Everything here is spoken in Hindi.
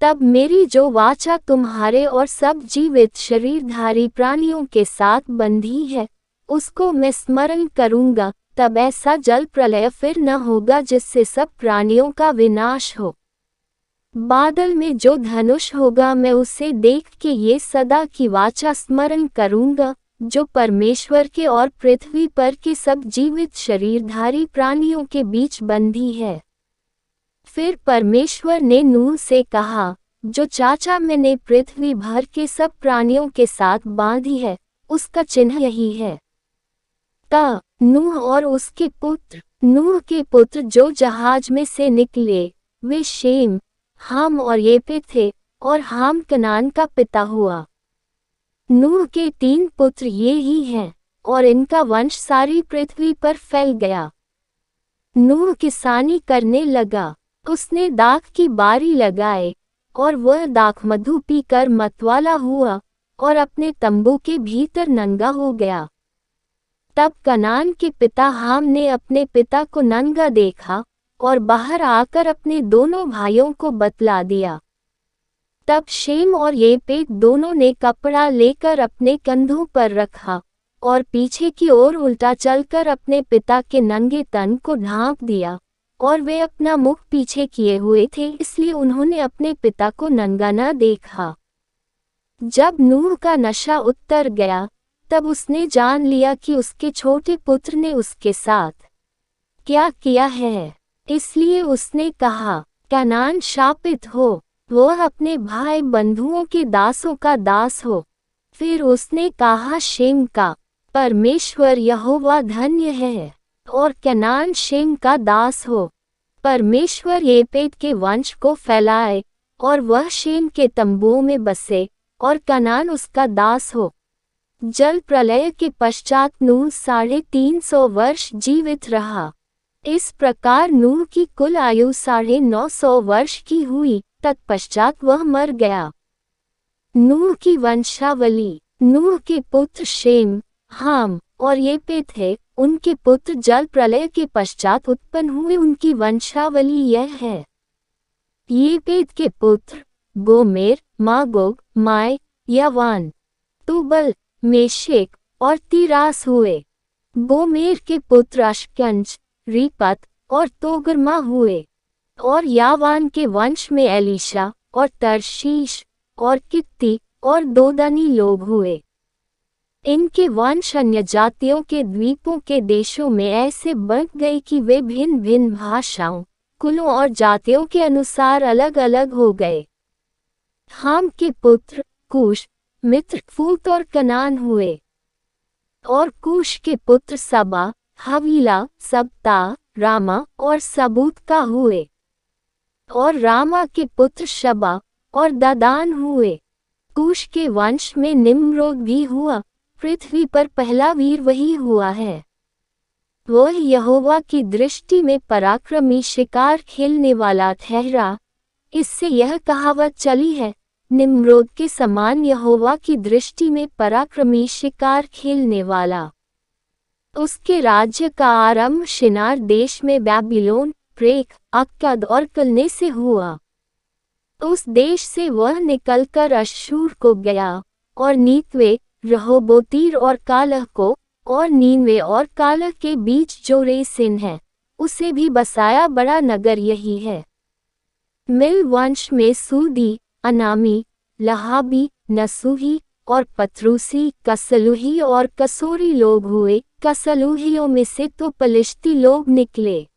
तब मेरी जो वाचा तुम्हारे और सब जीवित शरीरधारी प्राणियों के साथ बंधी है, उसको मैं स्मरण करूंगा। तब ऐसा जल प्रलय फिर न होगा जिससे सब प्राणियों का विनाश हो। बादल में जो धनुष होगा मैं उसे देख के ये सदा की वाचा स्मरण करूंगा, जो परमेश्वर के और पृथ्वी पर के सब जीवित शरीरधारी प्राणियों के बीच बंधी है। फिर परमेश्वर ने नूह से कहा, जो चाचा मैंने पृथ्वी भर के सब प्राणियों के साथ बांधी है, उसका चिन्ह यही है। नूह और उसके पुत्र। नूह के पुत्र जो जहाज में से निकले वे शेम, हाम और येपेत थे, और हाम कनान का पिता हुआ। नूह के 3 पुत्र ये ही हैं, और इनका वंश सारी पृथ्वी पर फैल गया। नूह किसानी करने लगा, उसने दाख की बारी लगाए, और वह दाख मधु पीकर मतवाला हुआ, और अपने तंबू के भीतर नंगा हो गया। तब कनान के पिता हाम ने अपने पिता को नंगा देखा, और बाहर आकर अपने दोनों भाइयों को बतला दिया। तब शेम और येपेत दोनों ने कपड़ा लेकर अपने कंधों पर रखा, और पीछे की ओर उल्टा चलकर अपने पिता के नंगे तन को ढांप दिया, और वे अपना मुख पीछे किए हुए थे, इसलिए उन्होंने अपने पिता को नंगा न देखा। जब नूह का नशा उतर गया, तब उसने जान लिया कि उसके छोटे पुत्र ने उसके साथ क्या किया है, इसलिए उसने कहा, कनान शापित हो, वह अपने भाई बंधुओं के दासों का दास हो। फिर उसने कहा शेम का परमेश्वर यहोवा धन्य है, और कनान शेम का दास हो। परमेश्वर येपेत के वंश को फैलाए, और वह शेम के तंबुओं में बसे, और कनान उसका दास हो। जल प्रलय के पश्चात नूह 350 वर्ष जीवित रहा। इस प्रकार नूह की कुल आयु 950 वर्ष की हुई, तत्पश्चात वह मर गया। नूह की वंशावली। नूह के पुत्र शेम, हाम और येपेत थे। उनके पुत्र जल प्रलय के पश्चात उत्पन्न हुए। उनकी वंशावली यह है। येपेत के पुत्र Gomer, Magog, my, यावान, Tubal, Meshech और तिरास हुए। गोमेर के पुत्र अश्कंज, रीपत और तोगरमा हुए, और यावान के वंश में एलीशा और तरशीश और कित्ती और दोदनी लोग हुए। इनके वंश अन्य जातियों के द्वीपों के देशों में ऐसे बंट गए कि वे भिन्न भिन्न भाषाओं, कुलों और जातियों के अनुसार अलग अलग हो गए। हाम के पुत्र कूश, मित्र, फूत और कनान हुए, और कूश के पुत्र सबा, हवीला, सबता, रामा और सबूत का हुए, और रामा के पुत्र शबा और ददान हुए। कूश के वंश में निम्रोद भी हुआ। पृथ्वी पर पहला वीर वही हुआ है। वह यहोवा की दृष्टि में पराक्रमी शिकार खेलने वाला ठहरा। इससे यह कहावत चली है, निम्रोद के समान यहोवा की दृष्टि में पराक्रमी शिकार खेलने वाला। उसके राज्य का आरंभ शिनार देश में बैबिलोन, प्रेक, अक्कद और कलने से हुआ। उस देश से वह निकलकर अश्शूर को गया, और नीतवे, रहोबोतीर और कालह को, और नीनवे और कालह के बीच जो रेसिन है, उसे भी बसाया। बड़ा नगर यही है। मिल वंश में सूदी, अनामी, लहाबी, नसूही और पत्रूसी, कसलुही और कसोरी लोग हुए। कसलुहियों में से तो पलिश्ती लोग निकले।